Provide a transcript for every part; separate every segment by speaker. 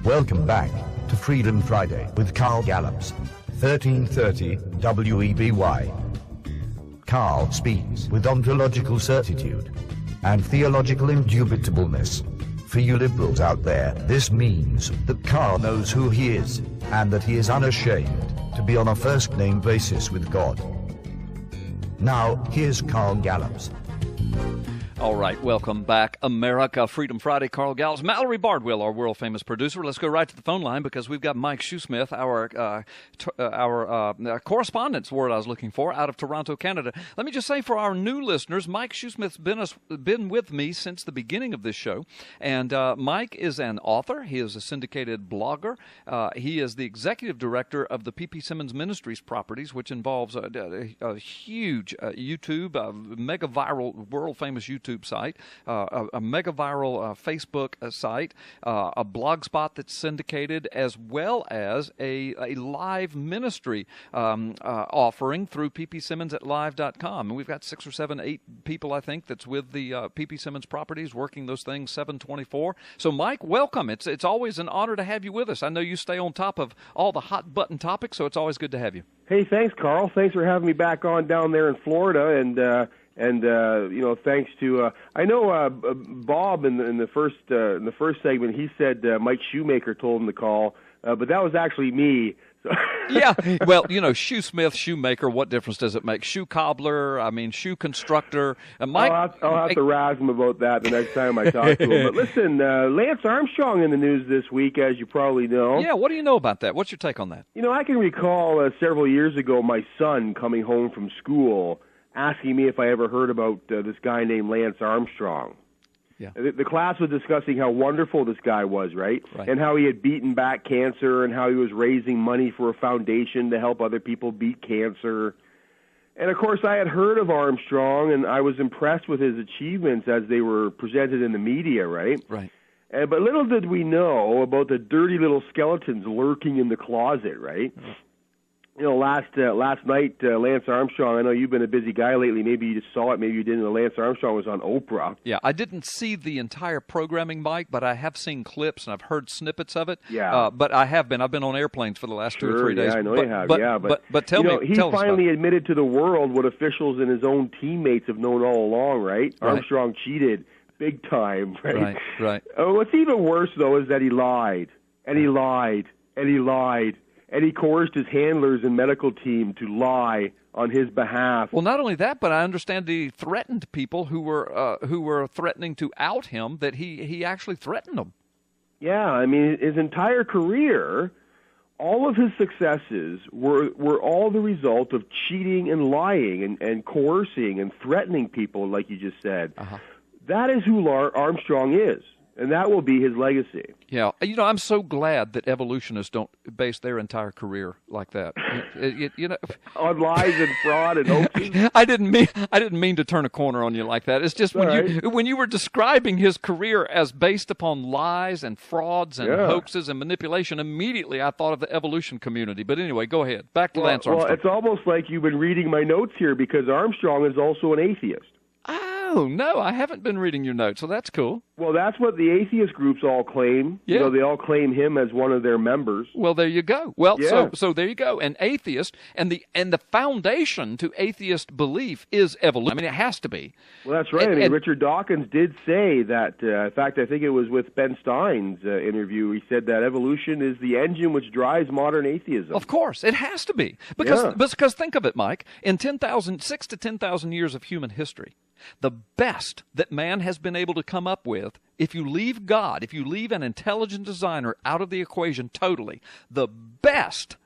Speaker 1: Welcome back to Freedom Friday with Carl Gallops, 1330 WEBY. Carl speaks with ontological certitude and theological indubitableness. For you liberals out there, this means that Carl knows who he is and that he is unashamed to be on a first-name basis with God. Now, here's Carl Gallops.
Speaker 2: All right, welcome back, America. Freedom Friday, Carl Gallops. Mallory Bardwell, our world-famous producer. Let's go right to the phone line because we've got Mike Shoesmith, our correspondent's word I was looking for, out of Toronto, Canada. Let me just say for our new listeners, Mike Shoesmith's been with me since the beginning of this show. And Mike is an author. He is a syndicated blogger. He is the executive director of the P.P. Simmons Ministries properties, which involves a huge YouTube, mega viral, world-famous YouTube site, a mega viral Facebook site, a blog spot that's syndicated, as well as a live ministry offering through PP Simmons at live.com. And we've got 6 or 7, 8 people, I think, that's with the PP Simmons properties working those things 7/24. So, Mike, welcome. It's always an honor to have you with us. I know you stay on top of all the hot button topics, so it's always good to have you.
Speaker 3: Hey, thanks, Carl. Thanks for having me back on down there in Florida, and thanks to I know Bob in the first segment. He said Mike Shoemaker told him to call, but that was actually me. So.
Speaker 2: Yeah, well, shoesmith, shoemaker. What difference does it make? Shoe cobbler. I mean, shoe constructor. Mike,
Speaker 3: I'll have to razz him about that the next time I talk to him. But listen, Lance Armstrong in the news this week, as you probably know.
Speaker 2: Yeah, what do you know about that? What's your take on that?
Speaker 3: I can recall several years ago my son coming home from school, asking me if I ever heard about this guy named Lance Armstrong.
Speaker 2: Yeah.
Speaker 3: The class was discussing how wonderful this guy was, right? And how he had beaten back cancer and how he was raising money for a foundation to help other people beat cancer. And, of course, I had heard of Armstrong, and I was impressed with his achievements as they were presented in the media, right?
Speaker 2: Right.
Speaker 3: But little did we know about the dirty little skeletons lurking in the closet, right? Mm-hmm. Last night, Lance Armstrong, I know you've been a busy guy lately. Maybe you just saw it. Maybe you didn't. Lance Armstrong was on Oprah.
Speaker 2: Yeah, I didn't see the entire programming, Mike, but I have seen clips and I've heard snippets of it.
Speaker 3: Yeah.
Speaker 2: But I've been on airplanes for the last 2 or 3 days.
Speaker 3: Yeah, I know you have.
Speaker 2: But tell me.
Speaker 3: He finally admitted to the world what officials and his own teammates have known all along, right? Armstrong cheated big time, right?
Speaker 2: Right.
Speaker 3: What's even worse, though, is that he lied, and he lied, and he lied. And he coerced his handlers and medical team to lie on his behalf.
Speaker 2: Well, not only that, but I understand he threatened people who were threatening to out him, that he actually threatened them.
Speaker 3: Yeah, I mean, his entire career, all of his successes were all the result of cheating and lying and coercing and threatening people, like you just said. Uh-huh. That is who Armstrong is. And that will be his legacy.
Speaker 2: Yeah. I'm so glad that evolutionists don't base their entire career like that.
Speaker 3: On lies and fraud and hoaxes.
Speaker 2: I didn't mean to turn a corner on you like that. It's just when you were describing his career as based upon lies and frauds and hoaxes and manipulation, immediately I thought of the evolution community. But anyway, go ahead. Back to Lance Armstrong.
Speaker 3: Well, it's almost like you've been reading my notes here, because Armstrong is also an atheist.
Speaker 2: Oh, no, I haven't been reading your notes, so that's cool.
Speaker 3: Well, that's what the atheist groups all claim.
Speaker 2: Yeah.
Speaker 3: They all claim him as one of their members.
Speaker 2: Well, there you go. Well, so there you go. An atheist, and the foundation to atheist belief is evolution. I mean, it has to be.
Speaker 3: Well, that's right. Richard Dawkins did say that. In fact, I think it was with Ben Stein's interview. He said that evolution is the engine which drives modern atheism.
Speaker 2: Of course, it has to be. Because think of it, Mike. In 6 to 10,000 years of human history, the best that man has been able to come up with, if you leave God, if you leave an intelligent designer out of the equation totally, the best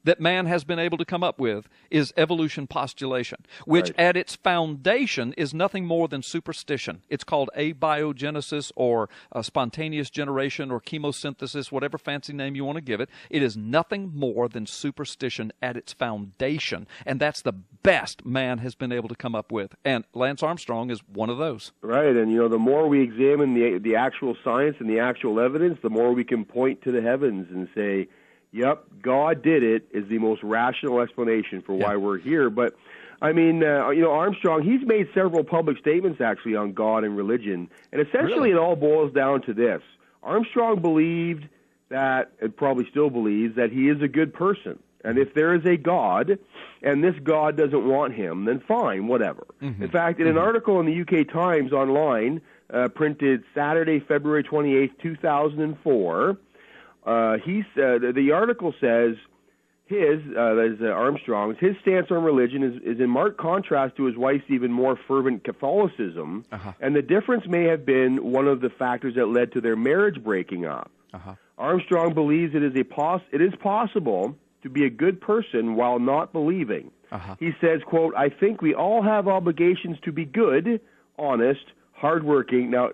Speaker 2: that man has been able to come up with is evolution postulation, which at its foundation is nothing more than superstition. It's called abiogenesis or spontaneous generation or chemosynthesis, whatever fancy name you want to give it. It is nothing more than superstition at its foundation, and that's the best man has been able to come up with. And Lance Armstrong is one of those.
Speaker 3: Right, and the more we examine the actual science and the actual evidence, the more we can point to the heavens and say, yep, God did it, is the most rational explanation for why we're here. But, I mean, Armstrong, he's made several public statements, actually, on God and religion. And essentially it all boils down to this. Armstrong believed that, and probably still believes, that he is a good person. And if there is a God, and this God doesn't want him, then fine, whatever. In fact, in an article in the UK Times online, printed Saturday, February 28th, 2004, the article says that is Armstrong's, his stance on religion is in marked contrast to his wife's even more fervent Catholicism, and the difference may have been one of the factors that led to their marriage breaking up. Armstrong believes it is possible to be a good person while not believing. He says, quote, "I think we all have obligations to be good, honest, hardworking." Now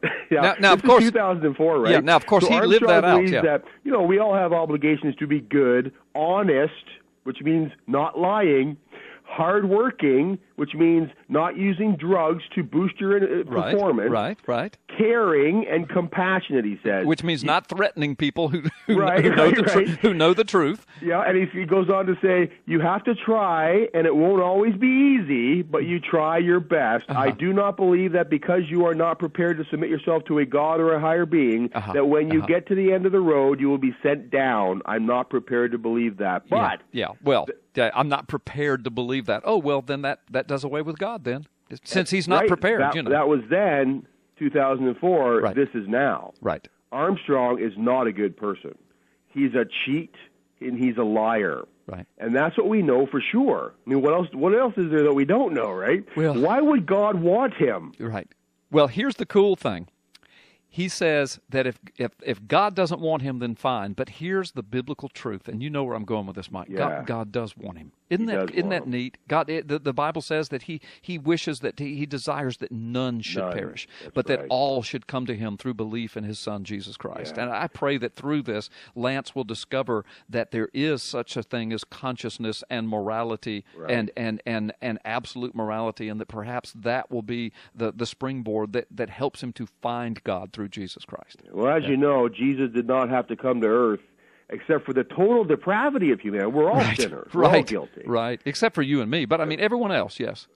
Speaker 2: of course,
Speaker 3: 2004, right?
Speaker 2: Yeah. Now, of course,
Speaker 3: so
Speaker 2: he
Speaker 3: Armstrong
Speaker 2: lived that out.
Speaker 3: believes that, we all have obligations to be good, honest, which means not lying, hardworking, which means not using drugs to boost your performance.
Speaker 2: Right.
Speaker 3: Caring and compassionate, he says.
Speaker 2: Which means not threatening people who know the truth.
Speaker 3: Yeah, and he goes on to say, you have to try, and it won't always be easy, but you try your best. I do not believe that because you are not prepared to submit yourself to a God or a higher being, that when you get to the end of the road, you will be sent down. I'm not prepared to believe that. But
Speaker 2: I'm not prepared to believe that. Oh, well, then that does away with God then, since he's not prepared.
Speaker 3: That was then, 2004.
Speaker 2: Right.
Speaker 3: This is now.
Speaker 2: Right.
Speaker 3: Armstrong is not a good person. He's a cheat and he's a liar.
Speaker 2: Right.
Speaker 3: And that's what we know for sure. I mean, what else is there that we don't know, right?
Speaker 2: Well,
Speaker 3: why would God want him?
Speaker 2: Right. Well, here's the cool thing. He says that if God doesn't want him, then fine. But here's the biblical truth, and you know where I'm going with this, Mike.
Speaker 3: Yeah.
Speaker 2: God does want him. Isn't that neat? God, the Bible says that he wishes that he desires that none should perish, but that all should come to him through belief in his Son Jesus Christ. Yeah. And I pray that through this, Lance will discover that there is such a thing as consciousness and morality, and absolute morality, and that perhaps that will be the springboard that helps him to find God through Jesus Christ.
Speaker 3: Well, as you know, Jesus did not have to come to earth except for the total depravity of humanity. We're all sinners. We're all guilty.
Speaker 2: Right, except for you and me. But, I mean, everyone else, yes.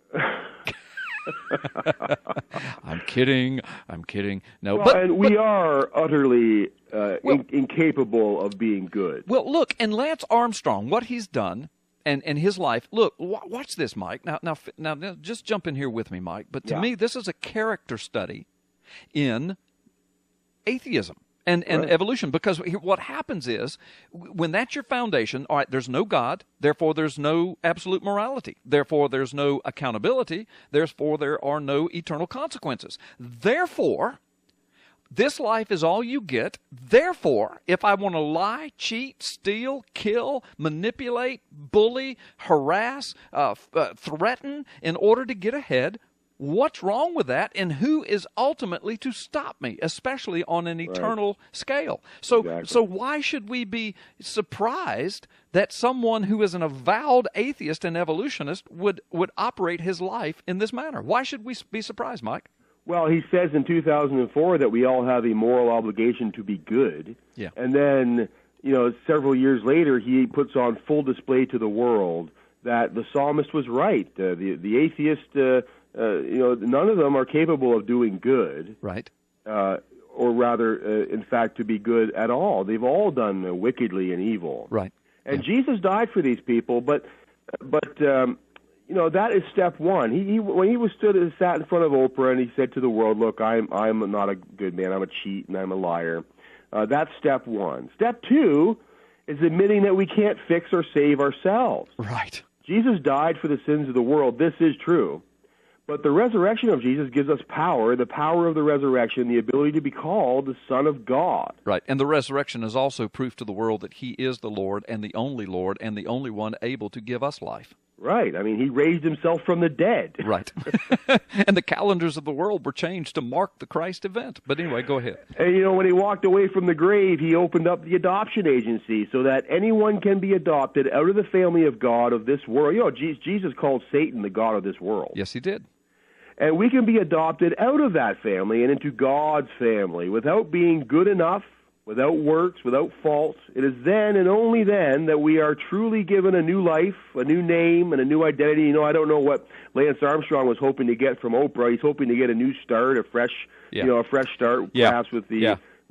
Speaker 2: I'm kidding. No,
Speaker 3: well, we are utterly incapable of being good.
Speaker 2: Well, look, and Lance Armstrong, what he's done and his life. Look, watch this, Mike. Now, just jump in here with me, Mike. But to me, this is a character study in atheism and evolution, because what happens is when that's your foundation, all right, there's no God, therefore there's no absolute morality, therefore there's no accountability, therefore there are no eternal consequences. Therefore, this life is all you get. Therefore, if I want to lie, cheat, steal, kill, manipulate, bully, harass, threaten in order to get ahead, what's wrong with that, and who is ultimately to stop me, especially on an eternal scale? So why should we be surprised that someone who is an avowed atheist and evolutionist would operate his life in this manner? Why should we be surprised, Mike?
Speaker 3: Well, he says in 2004 that we all have a moral obligation to be good. Yeah. And then, several years later, he puts on full display to the world that the psalmist was right. The atheist, none of them are capable of doing good. Right. Or rather, in fact, to be good at all. They've all done wickedly and evil. Right. And Jesus died for these people, but that is step one. When he sat in front of Oprah and he said to the world, "Look, I'm not a good man. I'm a cheat and I'm a liar." That's step one. Step two is admitting that we can't fix or save ourselves. Right. Jesus died for the sins of the world. This is true. But the resurrection of Jesus gives us power, the power of the resurrection, the ability to be called the Son of God.
Speaker 2: Right, and the resurrection is also proof to the world that he is the Lord and the only one able to give us life.
Speaker 3: Right. I mean, he raised himself from the dead.
Speaker 2: Right. And the calendars of the world were changed to mark the Christ event. But anyway, go ahead.
Speaker 3: And, when he walked away from the grave, he opened up the adoption agency so that anyone can be adopted out of the family of God of this world. Jesus called Satan the God of this world.
Speaker 2: Yes, he did.
Speaker 3: And we can be adopted out of that family and into God's family without being good enough, without works, without faults. It is then and only then that we are truly given a new life, a new name, and a new identity. I don't know what Lance Armstrong was hoping to get from Oprah. He's hoping to get a new start, a fresh start, perhaps with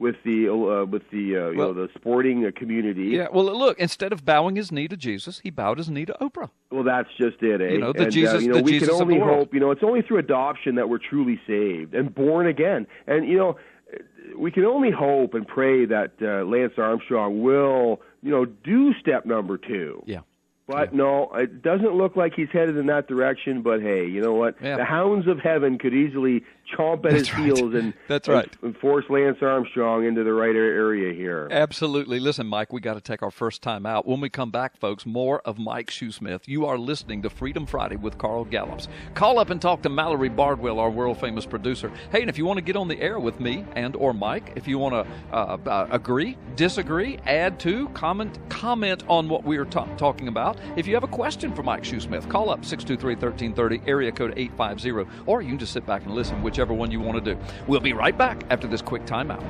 Speaker 3: with the the sporting community.
Speaker 2: Yeah, well, look, instead of bowing his knee to Jesus, he bowed his knee to Oprah.
Speaker 3: Well, that's just it, eh?
Speaker 2: You know, the Jesus, the
Speaker 3: we
Speaker 2: Jesus
Speaker 3: can only
Speaker 2: of the world.
Speaker 3: hope. It's only through adoption that we're truly saved and born again. And we can only hope and pray that Lance Armstrong will, do step number 2.
Speaker 2: Yeah.
Speaker 3: But no, it doesn't look like he's headed in that direction. But hey, you know what?
Speaker 2: Yeah.
Speaker 3: The hounds of heaven could easily chomp at his heels and and force Lance Armstrong into the right area here.
Speaker 2: Absolutely. Listen, Mike, we got to take our first time out. When we come back, folks, more of Mike Shoesmith. You are listening to Freedom Friday with Carl Gallups. Call up and talk to Mallory Bardwell, our world-famous producer. Hey, and if you want to get on the air with me and or Mike, if you want to agree, disagree, add to, comment on what we are talking about. If you have a question for Mike Shoesmith, call up 623-1330, area code 850, or you can just sit back and listen, whichever one you want to do. We'll be right back after this quick timeout.